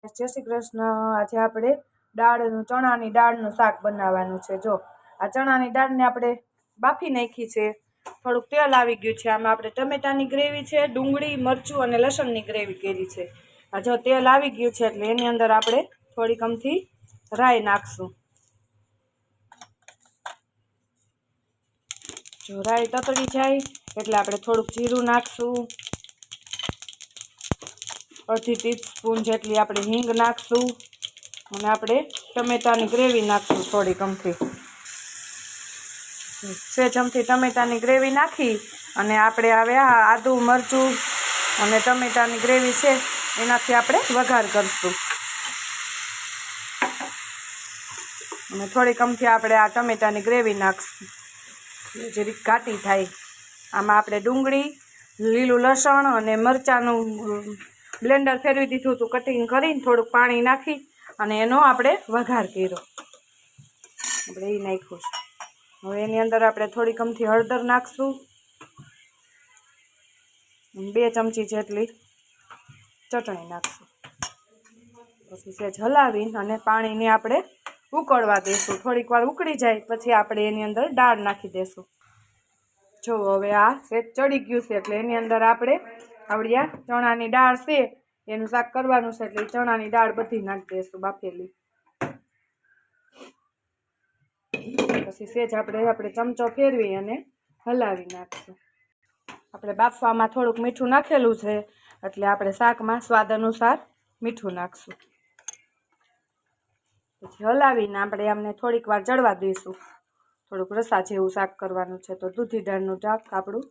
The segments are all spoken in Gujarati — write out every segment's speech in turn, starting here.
જય શ્રી કૃષ્ણ। આજે આપણે ચણાની દાળનું શાક બનાવવાનું છે। જો આ ચણાની દાળને આપણે બાફી નાખી છે, થોડુંક તેલ આવી ગયું છે। આમાં આપણે ટમેટાની ગ્રેવી છે, ડુંગળી મરચું અને લસણની ગ્રેવી કરી છે। આ જો તેલ આવી ગયું છે એટલે એની અંદર આપણે થોડીક અમથી રાઈ નાખશું। જો રાઈ તતડી જાય એટલે આપણે થોડુંક જીરું નાખશું, અડધી ટીસ્પૂન જેટલી આપણે હિંગ નાખશું અને આપણે ટમેટાની ગ્રેવી નાખશું થોડીક અમથી। સેજ અમથી ટમેટાની ગ્રેવી નાખી અને આપણે હવે આદુ મરચું અને ટમેટાની ગ્રેવી છે એનાથી આપણે વઘાર કરશું અને થોડીક અમથી આપણે આ ટમેટાની ગ્રેવી નાખશું, જરીક ઘાટી થાય। આમાં આપણે ડુંગળી, લીલું લસણ અને મરચાંનું બ્લેન્ડર ફેરવી દીધું હતું, કટિંગ કરીને થોડુંક પાણી નાખી અને એનો આપણે વઘાર કર્યો। આપણે એ નાખ્યું છે। હવે એની અંદર આપણે થોડીક અમથી હળદર નાખશું, 2 ચમચી જેટલી ચટણી નાખશું, પછી સેજ હલાવીને અને પાણીને આપણે ઉકળવા દઈશું। થોડીક વાર ઉકળી જાય પછી આપણે એની અંદર દાળ નાખી દઈશું। જો હવે આ સેજ ચડી ગયું છે એટલે એની અંદર આપણે આવડી આ ચણાની દાળ છે એનું શાક કરવાનું છે એટલે ચણાની દાળ બધી નાખી દઈશું બાફેલી। પછી સેજ આપણે ચમચો ફેરવી અને હલાવી નાખશું। આપણે બાફવામાં થોડુંક મીઠું નાખેલું છે એટલે આપણે શાકમાં સ્વાદ અનુસાર મીઠું નાખશું। પછી હલાવીને આપણે આમને થોડીક વાર ચડવા દઈશું। થોડુંક રસા જેવું શાક કરવાનું છે તો દૂધી દાળનું શાક આપણું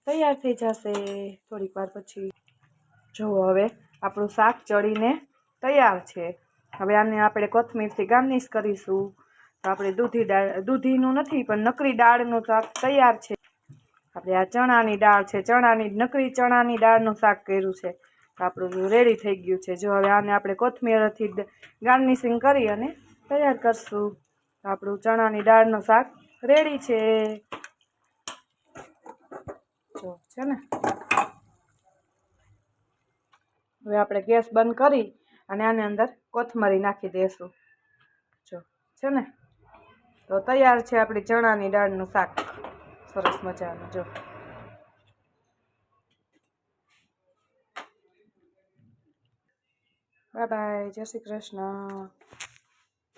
તૈયાર થઈ જશે થોડીક વાર પછી। જુઓ હવે આપણું શાક ચડીને તૈયાર છે। હવે આને આપણે કોથમીરથી ગાર્નિશ કરીશું। તો આપણે દૂધીનું નથી પણ નકરી દાળનું શાક તૈયાર છે। આપણે આ ચણાની દાળ છે, નકરી ચણાની દાળનું શાક કર્યું છે તો આપણું રેડી થઈ ગયું છે। જો હવે આને આપણે કોથમીરથી ગાર્નિશિંગ કરી અને તૈયાર કરશું તો આપણું ચણાની દાળનું શાક રેડી છે। જો છે ને, હવે આપણે ગેસ બંધ કરી અને આની અંદર કોથમરી નાખી દઈશું। જો છે ને, તો તૈયાર છે આપણી ચણાની દાળનું શાક સરસ મજાનું। જો બાય બાય, જય શ્રી કૃષ્ણ।